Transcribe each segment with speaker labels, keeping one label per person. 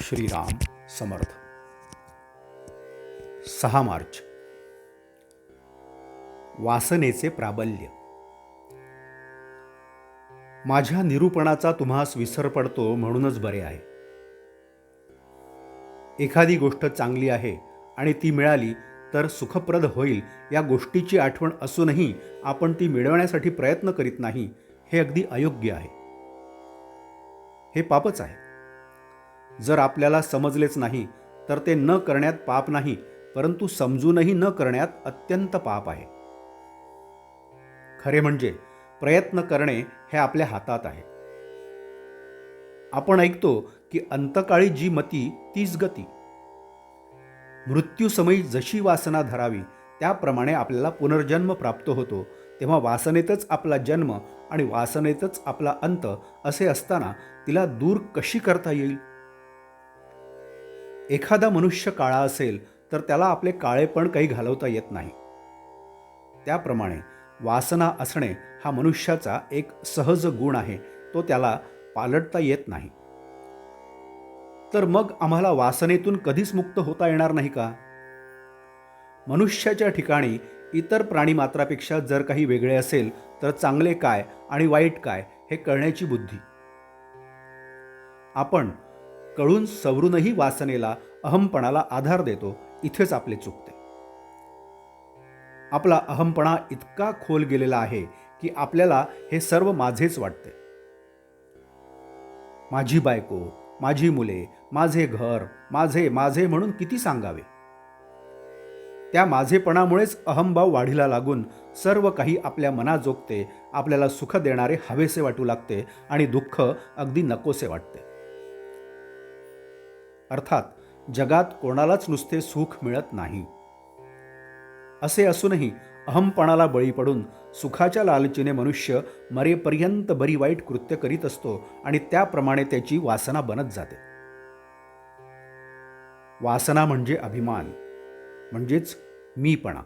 Speaker 1: श्रीराम समर्थ. 6 मार्च. वासनेचे प्राबल्य. माझ्या निरूपणाचा तुम्हास विसर पडतो म्हणूनच बरे आहे. एखादी गोष्ट चांगली आहे आणि ती मिळाली तर सुखप्रद होईल या गोष्टीची आठवण असूनही आपण ती मिळवण्यासाठी प्रयत्न करीत नाही, हे अगदी अयोग्य आहे. हे पापच आहे. जर आपल्याला समजलेच नाही तर ते न करण्यात पाप नाही, परंतु समजूनही न करण्यात अत्यंत पाप आहे. खरे म्हणजे प्रयत्न करणे हे आपल्या हातात आहे. आपण ऐकतो की अंतकाळी जी मती तीच गती. मृत्यूसमयी जशी वासना धरावी त्याप्रमाणे आपल्याला पुनर्जन्म प्राप्त होतो. तेव्हा वासनेतच आपला जन्म आणि वासनेतच आपला अंत असे असताना तिला दूर कशी करता येईल? एखादा मनुष्य काळा असेल तर त्याला आपले काळेपण काही घालवता येत नाही. त्याप्रमाणे वासना असणे हा मनुष्याचा एक सहज गुण आहे, तो त्याला पालटता येत नाही. तर मग आम्हाला वासनेतून कधीच मुक्त होता येणार नाही का? मनुष्याच्या ठिकाणी इतर प्राणीमात्रापेक्षा जर काही वेगळे असेल तर चांगले काय आणि वाईट काय हे कळण्याची बुद्धी. आपण कळून सवरूनही वासनेला, अहमपणाला आधार देतो, इथेच आपले चुकते. आपला अहमपणा इतका खोल गेलेला आहे की आपल्याला हे सर्व माझेच वाटते. माझी बायको, माझी मुले, माझे घर, माझे माझे म्हणून किती सांगावे. त्या माझेपणामुळेच अहमभाव वाढीला लागून सर्व काही आपल्या मनाजोगते, आपल्याला सुख देणारे हवेसे वाटू लागते आणि दुःख अगदी नकोसे वाटते. अर्थात जगात कोणालाच नुसते सुख मिळत नाही. असे असूनही अहमपणाला बळी पडून सुखाच्या लालचीने मनुष्य मरेपर्यंत बरी वाईट कृत्य करीत असतो आणि त्याप्रमाणे त्याची वासना बनत जाते. वासना म्हणजे अभिमान, म्हणजेच मीपणा.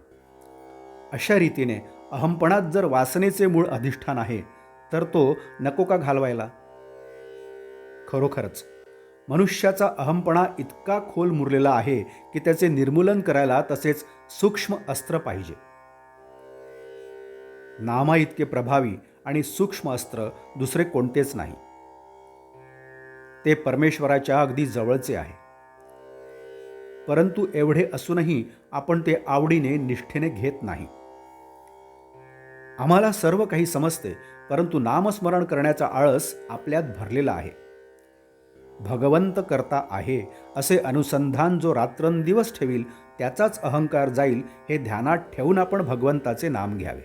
Speaker 1: अशा रीतीने अहमपणात जर वासनेचे मूळ अधिष्ठान आहे तर तो नको का घालवायला? खरोखरच मनुष्याचा अहमपणा इतका खोल मुरलेला आहे की त्याचे निर्मूलन करायला तसेच सूक्ष्म अस्त्र पाहिजे. नामा इतके प्रभावी आणि सूक्ष्म अस्त्र दुसरे कोणतेच नाही. ते परमेश्वराच्या अगदी जवळचे आहे. परंतु एवढे असूनही आपण ते आवडीने, निष्ठेने घेत नाही. आम्हाला सर्व काही समजते, परंतु नामस्मरण करण्याचा आळस आपल्यात भरलेला आहे. भगवंत करता आहे असे अनुसंधान जो रात्रंदिवस ठेवील त्याचाच अहंकार जाईल, हे ध्यानात ठेवून आपण भगवंताचे नाम घ्यावे.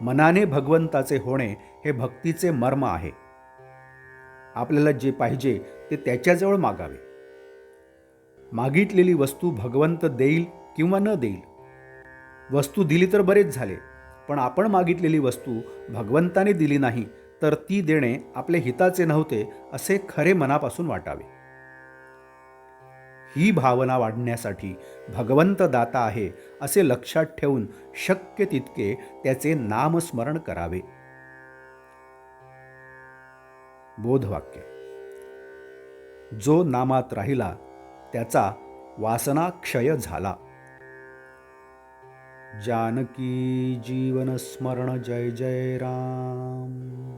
Speaker 1: मनाने भगवंताचे होणे हे भक्तीचे मर्म आहे. आपल्याला जे पाहिजे ते त्याच्याजवळ मागावे. मागितलेली वस्तू भगवंत देईल किंवा न देईल. वस्तू दिली तर बरेच झाले, पण आपण मागितलेली वस्तू भगवंताने दिली नाही तर ती देणे आपले हिताचे नव्हते असे खरे मनापासून वाटावे. ही भावना वाढण्यासाठी भगवंत दाता आहे असे लक्षात ठेवून शक्य तितके त्याचे नामस्मरण करावे. बोधवाक्य. जो नामात राहिला त्याचा वासना क्षय झाला. जानकी जीवन स्मरण. जय जय राम.